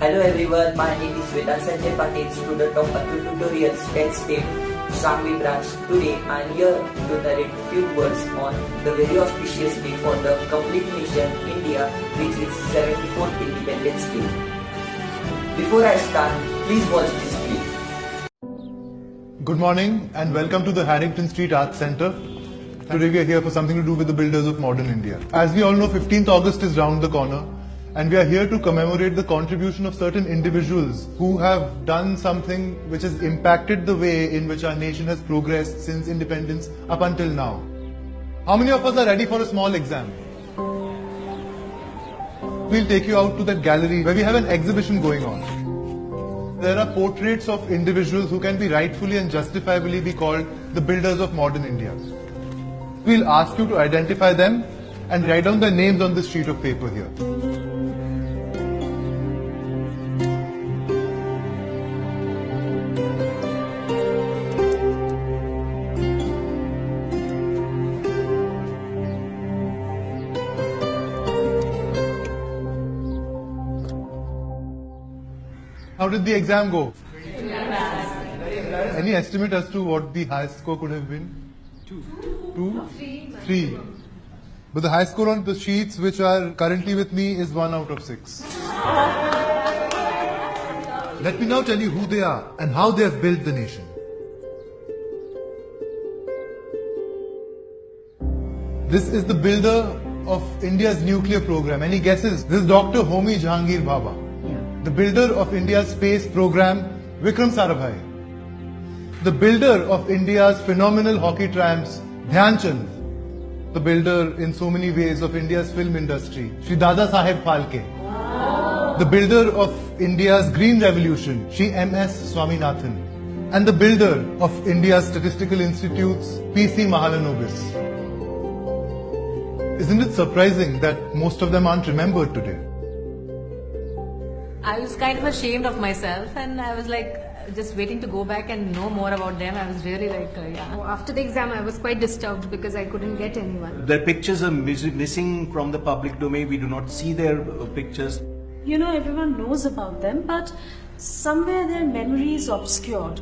Hello everyone, my name is Vedant Sanjay Patil, student of Atul Tutorials, 10th State, Sangli branch. Today I am here to narrate few words on the very auspicious day for the complete nation, India, which is 74th Independence Day. Before I start, please watch this clip. Good morning and welcome to the Harrington Street Arts Centre. Today we are here for something to do with the builders of modern India. As we all know, 15th August is round the corner. And we are here to commemorate the contribution of certain individuals who have done something which has impacted the way in which our nation has progressed since independence up until now. How many of us are ready for a small exam? We'll take you out to that gallery where we have an exhibition going on. There are portraits of individuals who can be rightfully and justifiably be called the builders of modern India. We'll ask you to identify them and write down their names on this sheet of paper here. How did the exam go? Any estimate as to what the highest score could have been? Two? Three. But the highest score on the sheets which are currently with me is 1 out of 6. Let me now tell you who they are and how they have built the nation. This is the builder of India's nuclear program. Any guesses? This is Dr. Homi Jahangir Bhabha. The builder of India's space program, Vikram Sarabhai. The builder of India's phenomenal hockey triumphs, Dhyan Chand. The builder in so many ways of India's film industry, Shri Dada Saheb Phalke. The builder of India's green revolution, Shri M.S. Swaminathan. And the builder of India's statistical institutes, P.C. Mahalanobis. Isn't it surprising that most of them aren't remembered today? I was kind of ashamed of myself and I was like just waiting to go back and know more about them. I was really like, yeah. After the exam, I was quite disturbed because I couldn't get anyone. Their pictures are missing from the public domain. We do not see their pictures. You know, everyone knows about them, but somewhere their memory is obscured.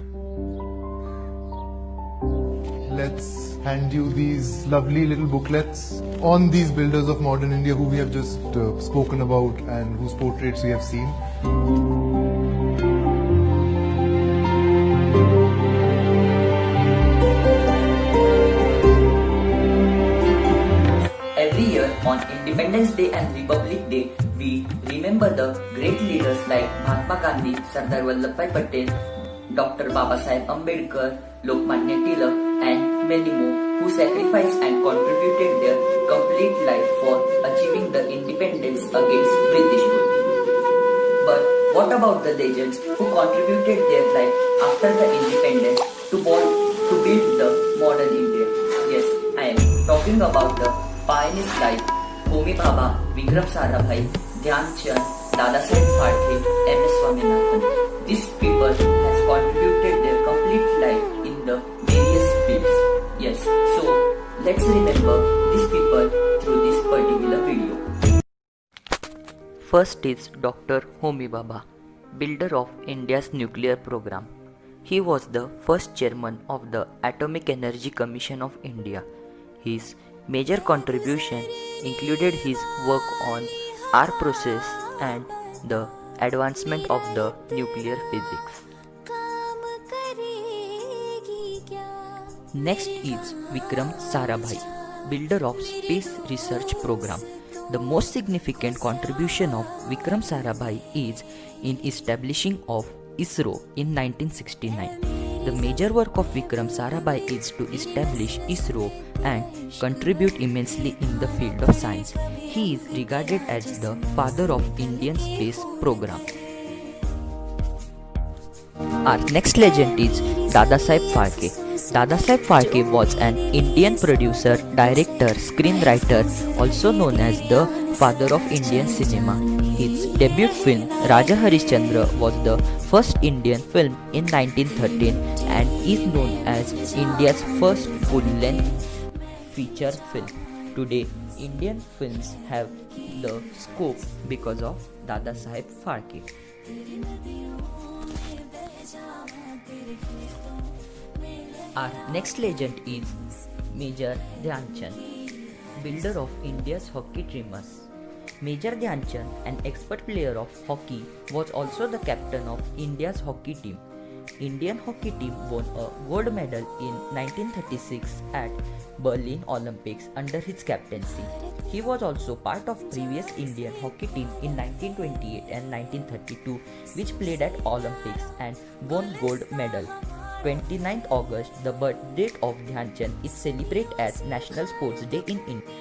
Let's hand you these lovely little booklets on these builders of modern India who we have just spoken about and whose portraits we have seen. Every year on Independence Day and Republic Day, we remember the great leaders like Mahatma Gandhi, Sardar Vallabhbhai Patel, Dr. Babasaheb Ambedkar, Lokmanya Tilak, and many more who sacrificed and contributed their complete life for achieving the independence against British rule. But what about the legends who contributed their life after the independence to build the modern India? Yes, I am talking about the pioneers like Homi Bhabha, Vikram Sarabhai, Dhyan Chand, Dada Saheb Phalke, M.S. Swaminathan. These people has contributed their complete life in the various fields. Yes, so let's remember these people through this particular video. First is Dr. Homi Bhabha, builder of India's nuclear program. He was the first chairman of the Atomic Energy Commission of India. His major contribution included his work on R process and the advancement of the nuclear physics. Next is Vikram Sarabhai, builder of Space Research Program. The most significant contribution of Vikram Sarabhai is in establishing of ISRO in 1969. The major work of Vikram Sarabhai is to establish ISRO and contribute immensely in the field of science. He is regarded as the father of Indian space program. Our next legend is Dada Saheb Phalke. Dada Saheb Phalke was an Indian producer, director, screenwriter, also known as the father of Indian cinema. His debut film Raja Harishchandra was the first Indian film in 1913 and is known as India's first full-length feature film. Today, Indian films have the scope because of Dada Saheb Phalke. Our next legend is Major Dhyan Chand, builder of India's hockey dreamers. Major Dhyan Chand, an expert player of hockey, was also the captain of India's hockey team. Indian hockey team won a gold medal in 1936 at Berlin Olympics under his captaincy. He was also part of previous Indian hockey team in 1928 and 1932 which played at Olympics and won gold medal. 29th August, the birth date of Dhyan Chand, is celebrated as National Sports Day in India.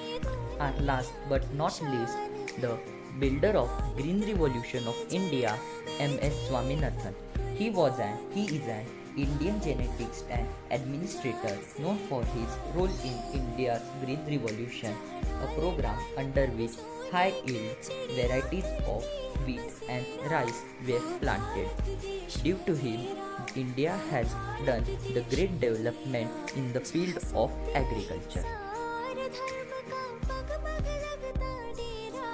Our last but not least, the builder of Green Revolution of India, M.S. Swaminathan. He is an Indian geneticist and administrator known for his role in India's Green Revolution, a program under which high-yield varieties of wheat and rice were planted. Due to him, India has done the great development in the field of agriculture.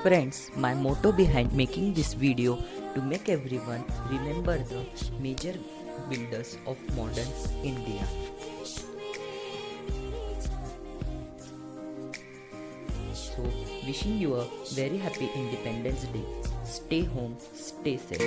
Friends, my motto behind making this video to make everyone remember the major builders of modern India. So, wishing you a very happy Independence Day. Stay home, stay safe.